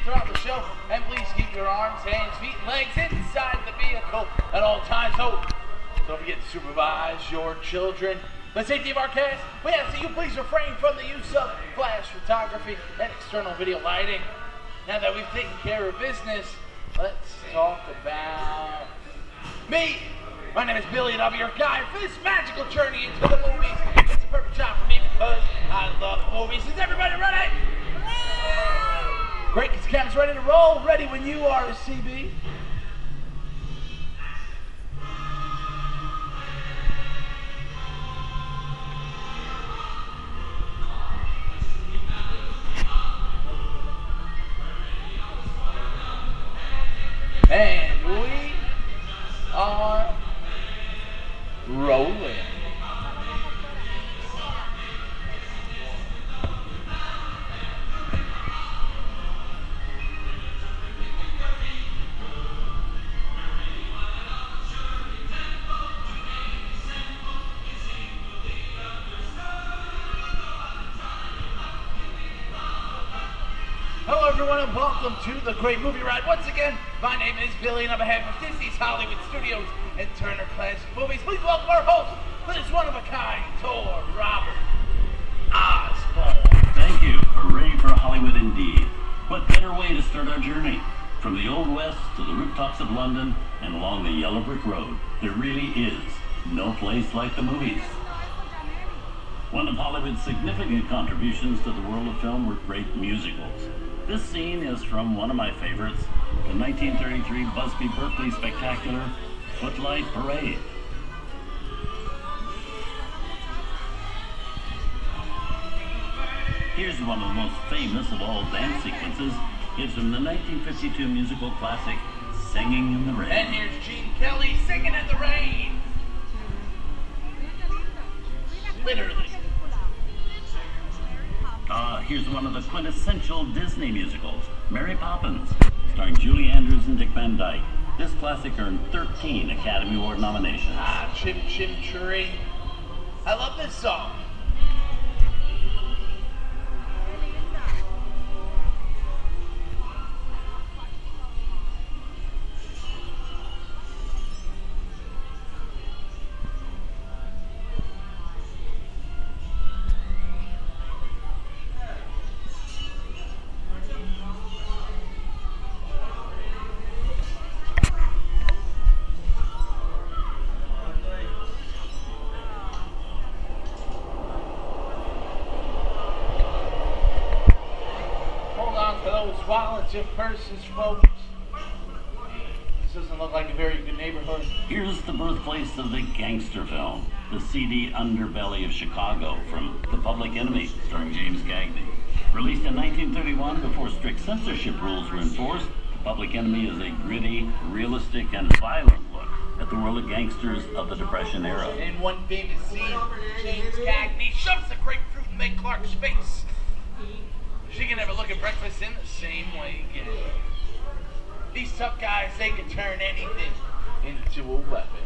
throughout the show. And please keep your arms, hands, feet, and legs inside the vehicle at all times. So don't forget to supervise your children. For the safety of our cast, we ask that you please refrain from the use of flash photography and external video lighting. Now that we've taken care of business, let's talk about me. My name is Billy, and I'll be your guide for this magical journey into the movies. It's a perfect job for me because I love movies. Is everybody ready? Great, because the camera's ready to roll. Ready when you are, CB. And we are rolling. Hello everyone and welcome to the Great Movie Ride. Once again, my name is Billy and on behalf of Disney's Hollywood Studios and Turner Classic Movies, please welcome our host for this one-of-a-kind tour, Robert Osborne. Thank you. Hooray for Hollywood indeed. What better way to start our journey? From the Old West to the rooftops of London and along the yellow brick road, there really is no place like the movies. One of Hollywood's significant contributions to the world of film were great musicals. This scene is from one of my favorites, the 1933 Busby Berkeley spectacular, Footlight Parade. Here's one of the most famous of all dance sequences. It's from the 1952 musical classic, Singing in the Rain. And here's Gene Kelly singing in the rain. Literally. Here's one of the quintessential Disney musicals, Mary Poppins, starring Julie Andrews and Dick Van Dyke. This classic earned 13 Academy Award nominations. Chim Chim Cheree. I love this song. Wallets and purses, folks. This doesn't look like a very good neighborhood. Here's the birthplace of the gangster film, the seedy underbelly of Chicago, from The Public Enemy, starring James Cagney. Released in 1931 before strict censorship rules were enforced, The Public Enemy is a gritty, realistic, and violent look at the world of gangsters of the Depression era. In one famous scene, James Cagney shoves the grapefruit in Meg Clark's face. She can never look at breakfast in the same way again. These tough guys, they can turn anything into a weapon.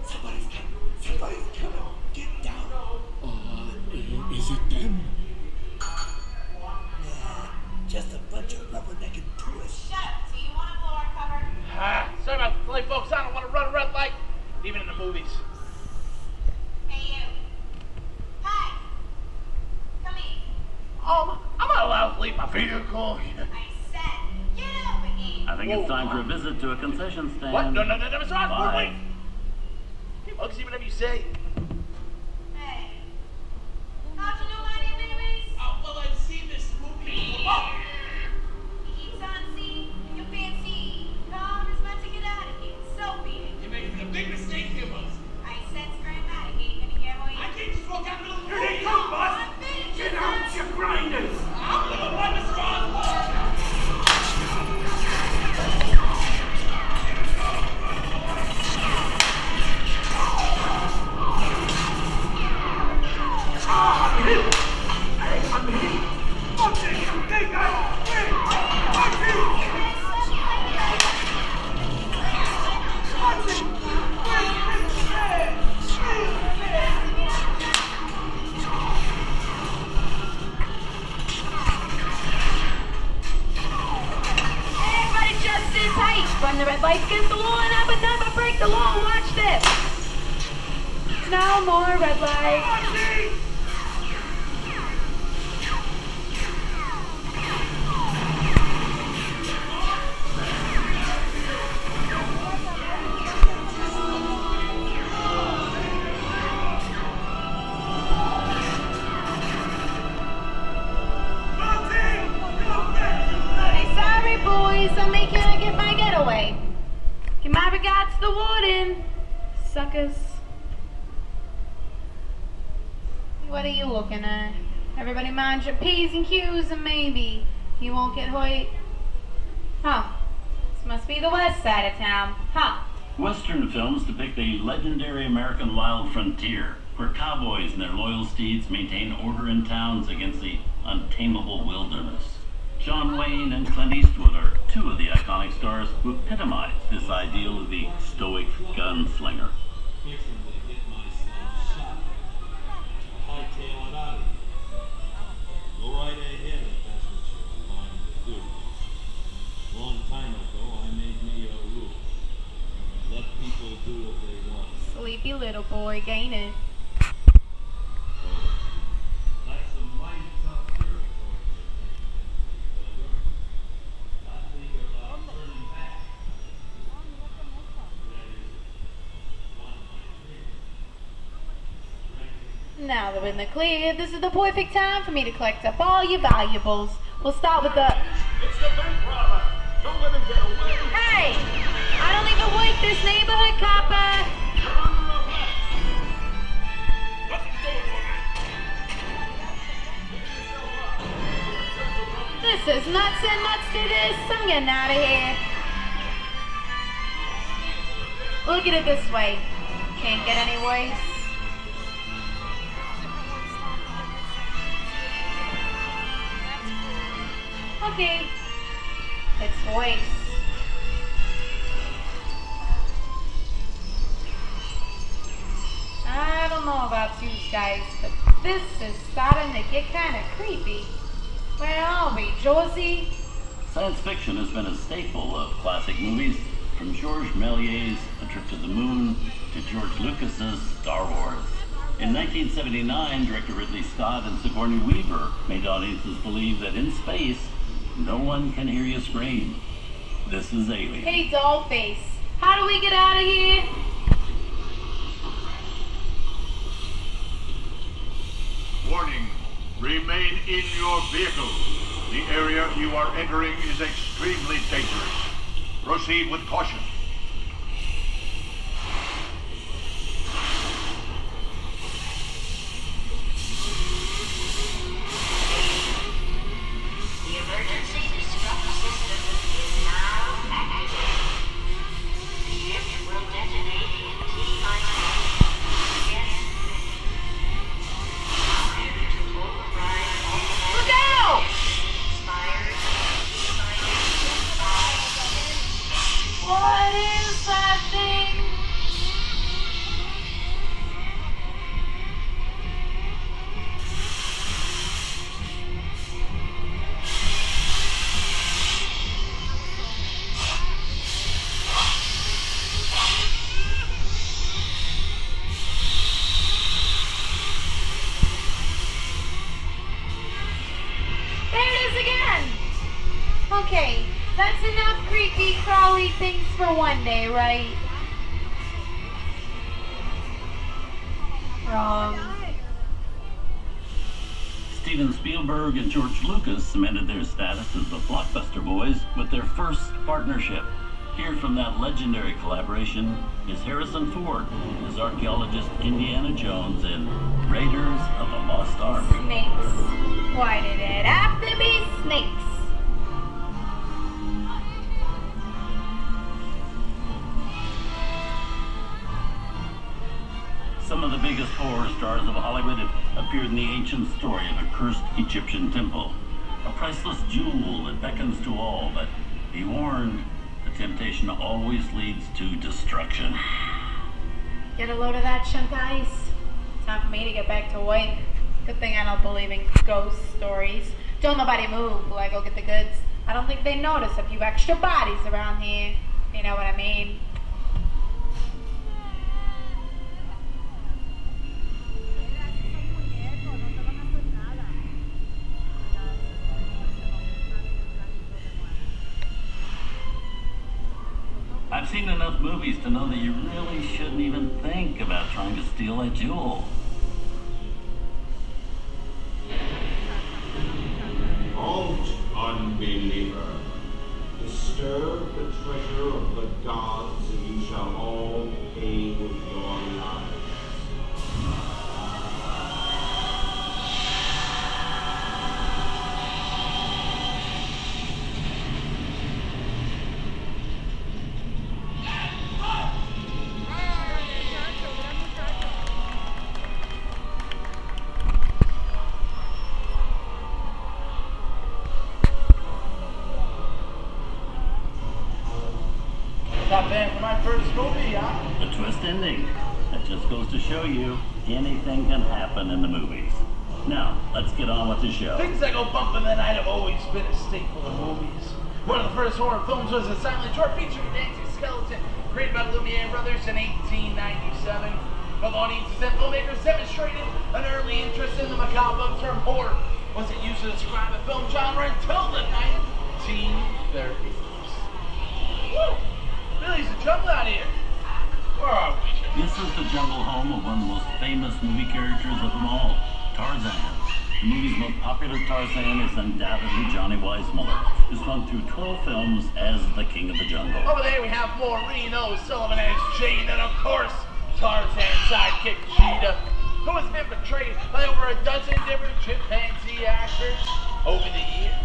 Somebody's coming. Get down. Is it them? Nah, just a bunch of rubbernecked tourists. Shut up. Do you want to blow our cover? Sorry about the delay, folks. I don't want to run a red light, even in the movies. Hey, you. Hi. Come here. I'm not allowed to leave my vehicle. I said, get over here. I think it's time for a visit to a concession stand. What? No, Mr. Osborne, wait. Bye. Hey, folks, see whatever you say. Hey. How'd you know my name anyways? Well, I've seen this movie. Oh. He keeps on seeing your fancy. God is about to get out of here. So be it. You're making a big mistake here, boss. I said dramatic. Ain't gonna get away. I can't just walk out in the middle of the Here they road. come, boss! I'm finished, Get sir. out, you grinders! I'm gonna run Mr. Osborne. Fight against the law and never break the law. Watch this. No more red light. I'm making her get my getaway. Give my regards to the warden. Suckers. What are you looking at? Everybody mind your P's and Q's and maybe you won't get hurt. Huh. This must be the west side of town. Huh. Western films depict a legendary American wild frontier where cowboys and their loyal steeds maintain order in towns against the untamable wilderness. John Wayne and Clint Eastwood are two of the iconic stars who epitomize this ideal of the stoic gunslinger. Go right ahead if that's what you're wanting to do. Long time ago, I made me a rule. Let people do what they want. Sleepy little boy, gain it. That's a mighty tough territory. I think about turning back. Now that we're in the clear, this is the perfect time for me to collect up all your valuables. We'll start with the... It's the bank robber. Don't let him get away. Hey! I don't even work this neighborhood, copper! You're under arrest. What's he doing, woman? This is nuts and nuts to this. I'm getting out of here. Look at it this way. Can't get any worse. Okay. It's worse. I don't know about you guys, but this is starting to get kind of creepy. Where are we, Josie? Science fiction has been a staple of classic movies, from Georges Méliès's A Trip to the Moon to George Lucas's Star Wars. In 1979, director Ridley Scott and Sigourney Weaver made audiences believe that in space, no one can hear you scream. This is Alien. Hey, Dollface. How do we get out of here? Warning, remain in your vehicle. The area you are entering is extremely dangerous. Proceed with caution. The emergency destruct system is now activated. The ship will detonate in T-minus. Option to override all Look out! expires T-minus 5 minutes. What is that thing? There it is again! Okay, that's enough creepy, crawly things for one day, right? Wrong. Steven Spielberg and George Lucas cemented their status as the blockbuster boys with their first partnership. Here from that legendary collaboration is Harrison Ford as archaeologist Indiana Jones in Raiders of the Lost Ark. Snakes. Why did it have to be snakes? Some of the biggest horror stars of Hollywood have appeared in the ancient story of a cursed Egyptian temple. A priceless jewel that beckons to all, but be warned, the temptation always leads to destruction. Get a load of that, Shantais. Time for me to get back to work. Good thing I don't believe in ghost stories. Don't nobody move while I go get the goods. I don't think they notice a few extra bodies around here. You know what I mean? I've seen enough movies to know that you really shouldn't even think about trying to steal that jewel. Halt, unbeliever. Disturb the treasure of the gods, and you shall all pay with your lives. Not bad for my first movie, huh? The twist ending. That just goes to show you anything can happen in the movies. Now, let's get on with the show. Things that go bump in the night have always been a staple of movies. One of the first horror films was a silent short featuring Dancing Skeleton, created by the Lumiere brothers in 1897. Both audiences and filmmakers demonstrated an early interest in the macabre. The term horror wasn't used to describe a film genre until the 1930s. Woo! Billy's the jungle out here. Where are we? This is the jungle home of one of the most famous movie characters of them all, Tarzan. The movie's most popular Tarzan is undoubtedly Johnny Weissmuller, who swung through 12 films as the king of the jungle. Over there we have more Reno Sullivan as Jane, and of course, Tarzan's sidekick Cheetah, who has been portrayed by over a dozen different chimpanzee actors over the years.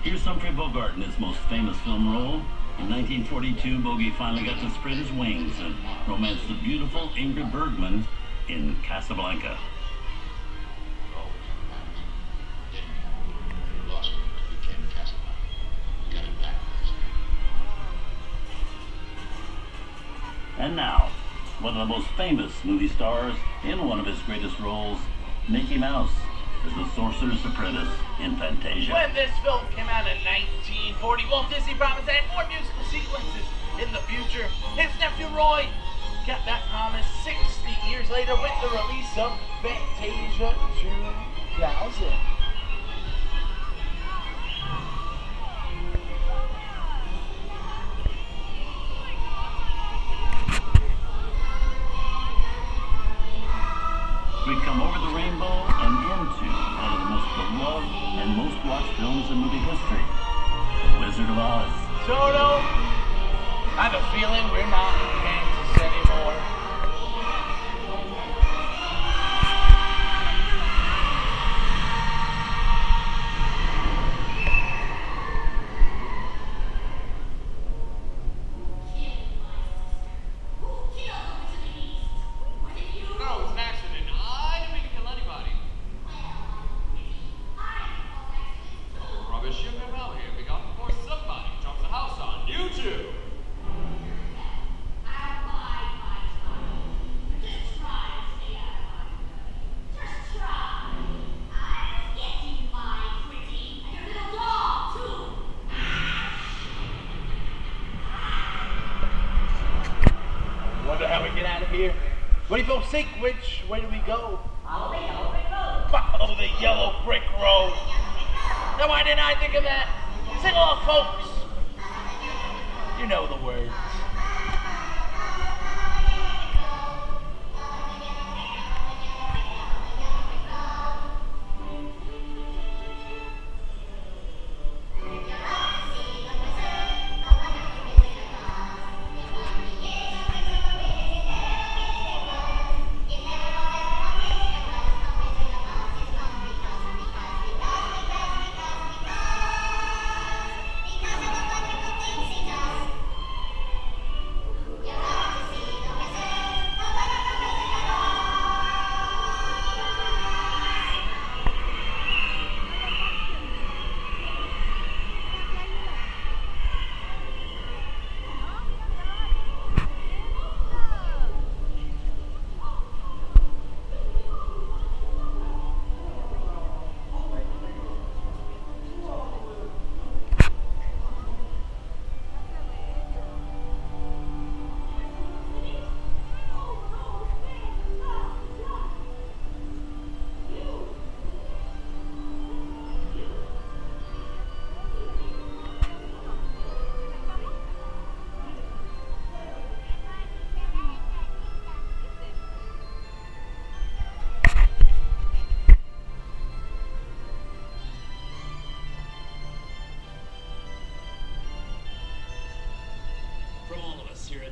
Here's Humphrey Bogart in his most famous film role. In 1942, Bogey finally got to spread his wings and romance the beautiful Ingrid Bergman in Casablanca. And now, one of the most famous movie stars in one of his greatest roles, Mickey Mouse, as the Sorcerer's Apprentice in Fantasia. When this film came out in 1940, Walt Disney promised to add more musical sequences in the future. His nephew Roy kept that promise 60 years later with the release of Fantasia 2000. We come over the rainbow and into one of the most beloved and most watched films in movie history, The Wizard of Oz. Toto, I have a feeling we're not in Kansas anymore. No, it's an accident. I didn't mean to kill anybody. Rubbish, you come out here. We got before somebody jumps the house on you two. Wonder how we get out of here. What do you folks think? Which way do we go? Follow the yellow brick road. Follow the yellow brick road. Now why didn't I think of that? Sing along, folks. You know the words.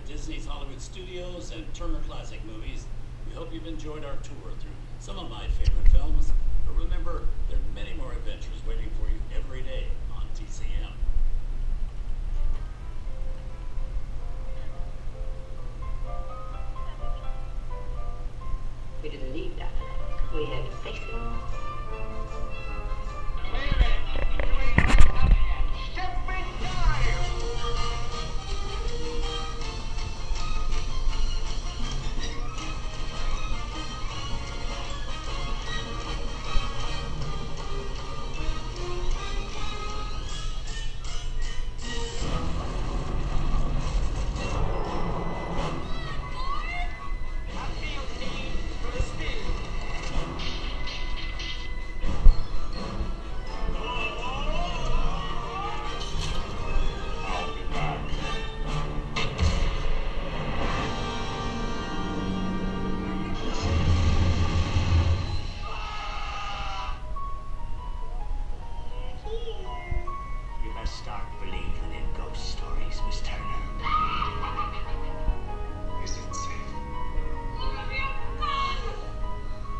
Disney's Hollywood Studios and Turner Classic Movies. We hope you've enjoyed our tour through some of my favorite films. But remember, there are many more adventures waiting for you every day on TCM. We didn't need that. We had to fix it. Start believing in ghost stories, Miss Turner. Is it safe? I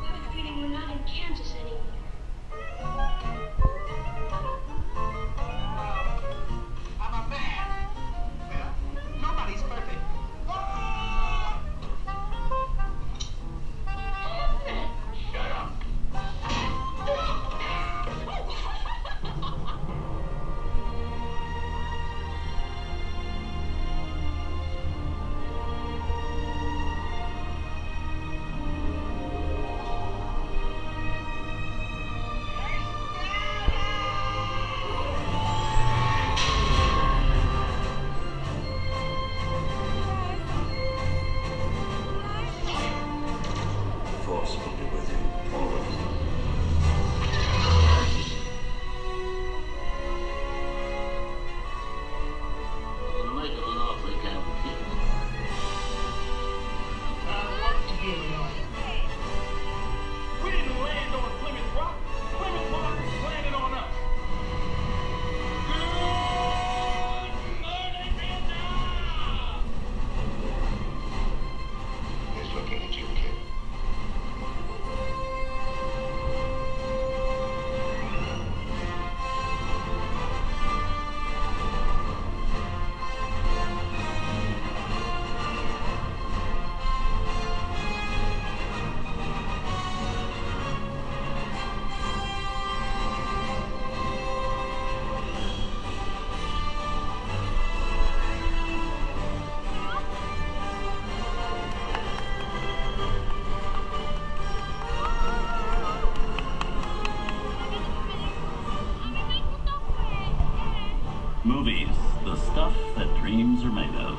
have a feeling we're not in Kansas anymore. I'm a man. Well, nobody's perfect. Shut up. Force will be with you always. It'll make it an awfully complicated. What to do, Lloyd? We didn't land on Plymouth Rock. Plymouth Rock landed on us. Good morning, Vietnam! He's looking at you, kid. Movies, the stuff that dreams are made of.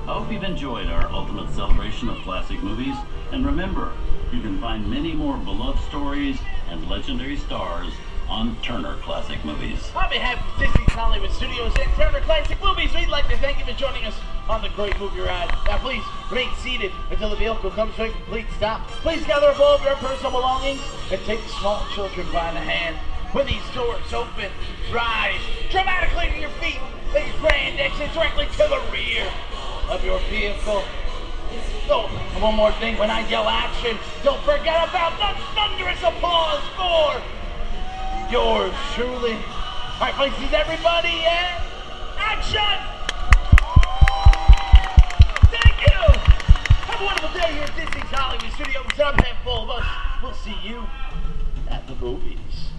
I hope you've enjoyed our ultimate celebration of classic movies. And remember, you can find many more beloved stories and legendary stars on Turner Classic Movies. On behalf of Disney's Hollywood Studios and Turner Classic Movies, we'd like to thank you for joining us on the great movie ride. Now please remain seated until the vehicle comes to a complete stop. Please gather up all of your personal belongings and take the small children by the hand. When these doors open, rise dramatically to your feet. Make a grand exit directly to the rear of your vehicle. Oh, and one more thing, when I yell action, don't forget about the thunderous applause for yours truly. All right, places, everybody, and action! Thank you! Have a wonderful day here at Disney's Hollywood Studios. I'm handful of us. We'll see you at the movies.